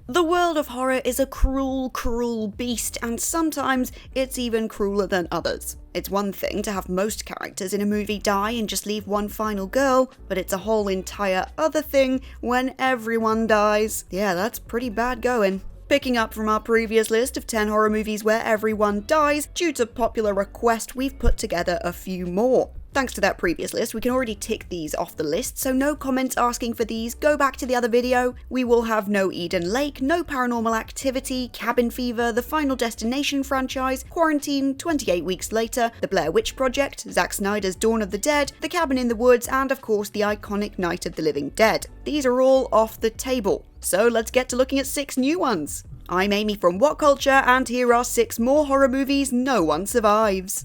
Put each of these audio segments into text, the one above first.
The world of horror is a cruel, cruel beast, and sometimes it's even crueler than others. It's one thing to have most characters in a movie die and just leave one final girl, but it's a whole entire other thing when everyone dies. Yeah, that's pretty bad going. Picking up from our previous list of 10 horror movies where everyone dies, due to popular request, we've put together a few more. Thanks to that previous list, we can already tick these off the list, so no comments asking for these, go back to the other video. We will have no Eden Lake, no Paranormal Activity, Cabin Fever, the Final Destination franchise, Quarantine, 28 Weeks Later, The Blair Witch Project, Zack Snyder's Dawn of the Dead, The Cabin in the Woods, and of course the iconic Night of the Living Dead. These are all off the table, so let's get to looking at 6 new ones. I'm Amy from What Culture, and here are 6 more horror movies no one survives.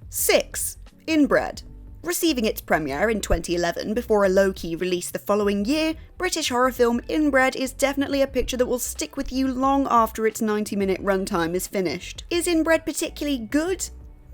6. Inbred. Receiving its premiere in 2011 before a low-key release the following year, British horror film Inbred is definitely a picture that will stick with you long after its 90-minute runtime is finished. Is Inbred particularly good?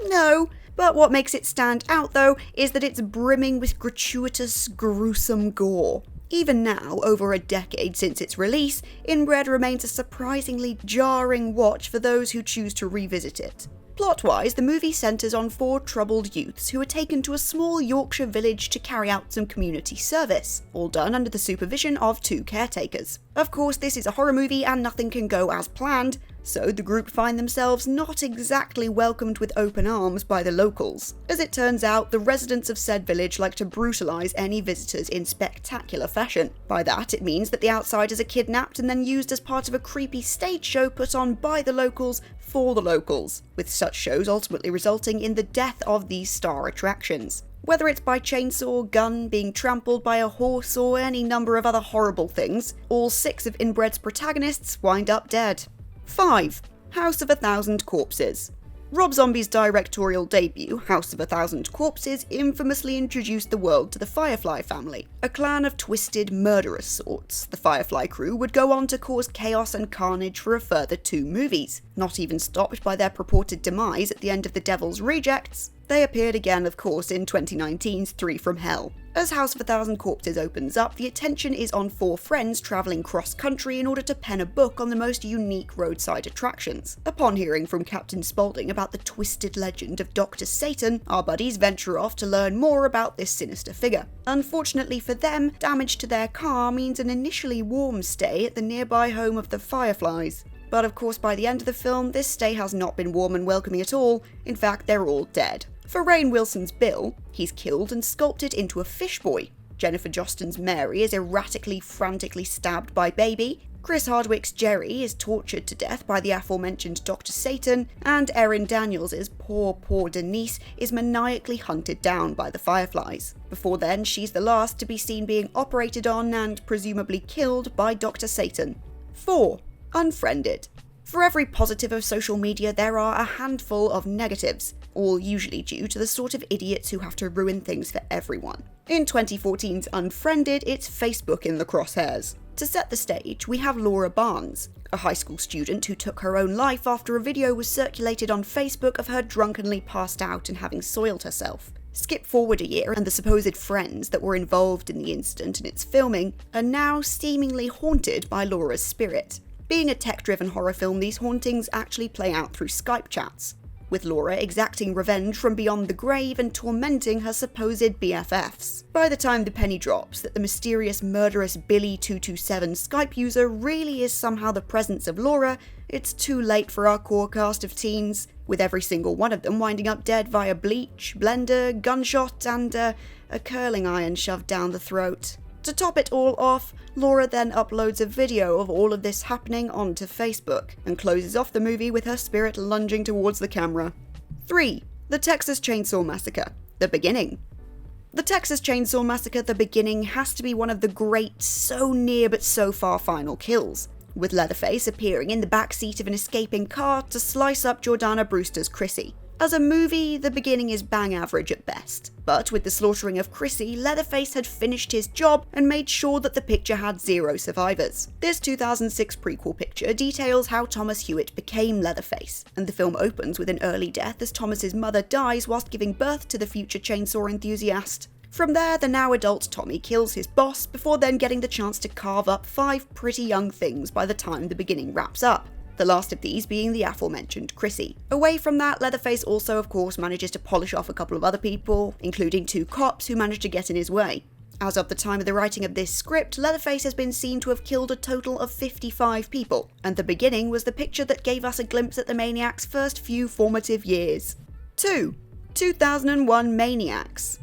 No, but what makes it stand out though is that it's brimming with gratuitous, gruesome gore. Even now, over a decade since its release, Inbred remains a surprisingly jarring watch for those who choose to revisit it. Plot-wise, the movie centres on 4 troubled youths who are taken to a small Yorkshire village to carry out some community service, all done under the supervision of 2 caretakers. Of course, this is a horror movie and nothing can go as planned, so the group find themselves not exactly welcomed with open arms by the locals. As it turns out, the residents of said village like to brutalise any visitors in spectacular fashion. By that, it means that the outsiders are kidnapped and then used as part of a creepy stage show put on by the locals for the locals, with such shows ultimately resulting in the death of these star attractions. Whether it's by chainsaw, gun, being trampled by a horse, or any number of other horrible things, all 6 of Inbred's protagonists wind up dead. 5. House of a Thousand Corpses. Rob Zombie's directorial debut, House of a Thousand Corpses, infamously introduced the world to the Firefly family, a clan of twisted, murderous sorts. The Firefly crew would go on to cause chaos and carnage for a further 2 movies, not even stopped by their purported demise at the end of The Devil's Rejects. They appeared again, of course, in 2019's 3 from Hell. As House of a Thousand Corpses opens up, the attention is on 4 friends travelling cross-country in order to pen a book on the most unique roadside attractions. Upon hearing from Captain Spaulding about the twisted legend of Dr. Satan, our buddies venture off to learn more about this sinister figure. Unfortunately for them, damage to their car means an initially warm stay at the nearby home of the Fireflies. But of course, by the end of the film, this stay has not been warm and welcoming at all. In fact, they're all dead. For Rainn Wilson's Bill, he's killed and sculpted into a fish boy. Jennifer Jostin's Mary is erratically, frantically stabbed by Baby. Chris Hardwick's Jerry is tortured to death by the aforementioned Dr. Satan, and Erin Daniels' poor Denise is maniacally hunted down by the Fireflies. Before then, she's the last to be seen being operated on and presumably killed by Dr. Satan. 4. Unfriended. For every positive of social media, there are a handful of negatives, all usually due to the sort of idiots who have to ruin things for everyone. In 2014's Unfriended, it's Facebook in the crosshairs. To set the stage, we have Laura Barnes, a high school student who took her own life after a video was circulated on Facebook of her drunkenly passed out and having soiled herself. Skip forward a year, and the supposed friends that were involved in the incident and its filming are now seemingly haunted by Laura's spirit. Being a tech-driven horror film, these hauntings actually play out through Skype chats, with Laura exacting revenge from beyond the grave and tormenting her supposed BFFs. By the time the penny drops that the mysterious murderous Billy227 Skype user really is somehow the presence of Laura, it's too late for our core cast of teens, with every single one of them winding up dead via bleach, blender, gunshot, and a curling iron shoved down the throat. To top it all off, Laura then uploads a video of all of this happening onto Facebook, and closes off the movie with her spirit lunging towards the camera. 3. The Texas Chainsaw Massacre. The Beginning. The Texas Chainsaw Massacre The Beginning has to be one of the great, so near but so far final kills, with Leatherface appearing in the backseat of an escaping car to slice up Jordana Brewster's Chrissy. As a movie, The Beginning is bang average at best, but with the slaughtering of Chrissy, Leatherface had finished his job and made sure that the picture had 0 survivors. This 2006 prequel picture details how Thomas Hewitt became Leatherface, and the film opens with an early death as Thomas's mother dies whilst giving birth to the future chainsaw enthusiast. From there, the now adult Tommy kills his boss before then getting the chance to carve up 5 pretty young things by the time the beginning wraps up. The last of these being the aforementioned Chrissy. Away from that, Leatherface also of course manages to polish off a couple of other people, including 2 cops who manage to get in his way. As of the time of the writing of this script, Leatherface has been seen to have killed a total of 55 people, and the beginning was the picture that gave us a glimpse at the Maniacs' first few formative years. 2. 2001 Maniacs.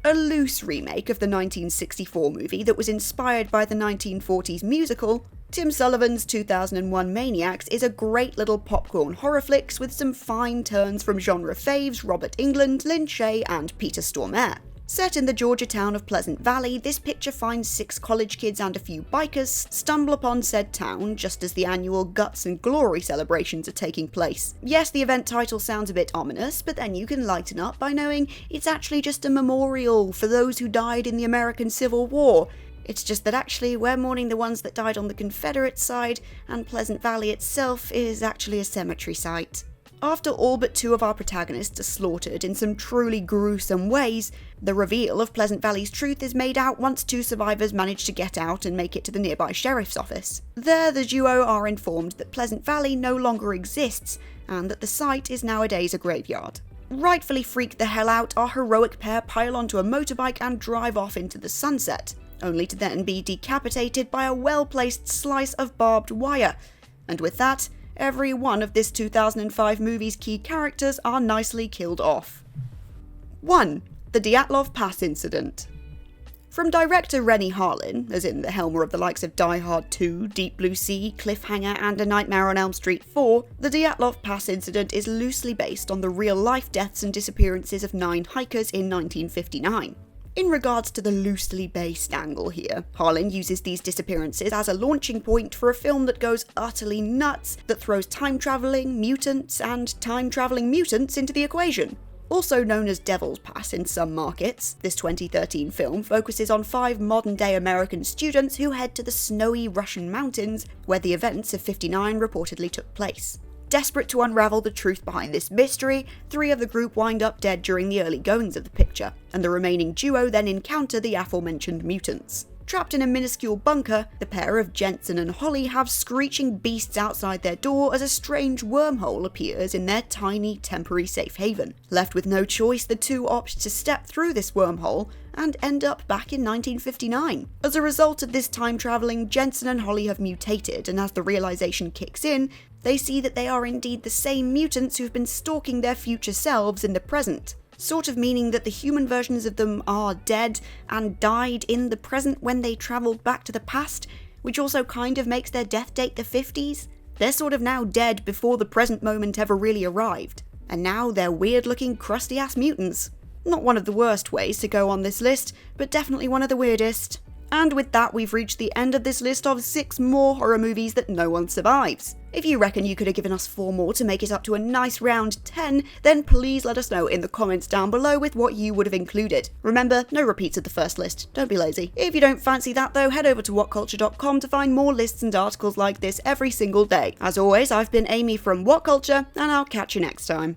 A loose remake of the 1964 movie that was inspired by the 1940s musical, Tim Sullivan's 2001 Maniacs is a great little popcorn horror flicks with some fine turns from genre faves Robert Englund, Lynn Shay, and Peter Stormare. Set in the Georgia town of Pleasant Valley, this picture finds 6 college kids and a few bikers stumble upon said town just as the annual Guts and Glory celebrations are taking place. Yes, the event title sounds a bit ominous, but then you can lighten up by knowing it's actually just a memorial for those who died in the American Civil War. It's just that actually we're mourning the ones that died on the Confederate side, and Pleasant Valley itself is actually a cemetery site. After all but 2 of our protagonists are slaughtered in some truly gruesome ways, the reveal of Pleasant Valley's truth is made out once 2 survivors manage to get out and make it to the nearby sheriff's office. There, the duo are informed that Pleasant Valley no longer exists, and that the site is nowadays a graveyard. Rightfully freaked the hell out, our heroic pair pile onto a motorbike and drive off into the sunset, only to then be decapitated by a well-placed slice of barbed wire. And with that, every one of this 2005 movie's key characters are nicely killed off. 1. The Dyatlov Pass Incident. From director Renny Harlin, as in the helmer of the likes of Die Hard 2, Deep Blue Sea, Cliffhanger, and A Nightmare on Elm Street 4, the Dyatlov Pass Incident is loosely based on the real-life deaths and disappearances of 9 hikers in 1959. In regards to the loosely based angle here, Harlin uses these disappearances as a launching point for a film that goes utterly nuts, that throws time-travelling mutants and time-travelling mutants into the equation. Also known as Devil's Pass in some markets, this 2013 film focuses on 5 modern-day American students who head to the snowy Russian mountains where the events of '59 reportedly took place. Desperate to unravel the truth behind this mystery, 3 of the group wind up dead during the early goings of the picture, and the remaining duo then encounter the aforementioned mutants. Trapped in a minuscule bunker, the pair of Jensen and Holly have screeching beasts outside their door as a strange wormhole appears in their tiny, temporary safe haven. Left with no choice, the 2 opt to step through this wormhole and end up back in 1959. As a result of this time travelling, Jensen and Holly have mutated, and as the realization kicks in, they see that they are indeed the same mutants who've been stalking their future selves in the present. Sort of meaning that the human versions of them are dead and died in the present when they travelled back to the past, which also kind of makes their death date the 50s. They're sort of now dead before the present moment ever really arrived, and now they're weird-looking, crusty-ass mutants. Not one of the worst ways to go on this list, but definitely one of the weirdest. And with that, we've reached the end of this list of 6 more horror movies that no one survives. If you reckon you could have given us 4 more to make it up to a nice round 10, then please let us know in the comments down below with what you would have included. Remember, no repeats of the first list, don't be lazy. If you don't fancy that though, head over to whatculture.com to find more lists and articles like this every single day. As always, I've been Amy from What Culture, and I'll catch you next time.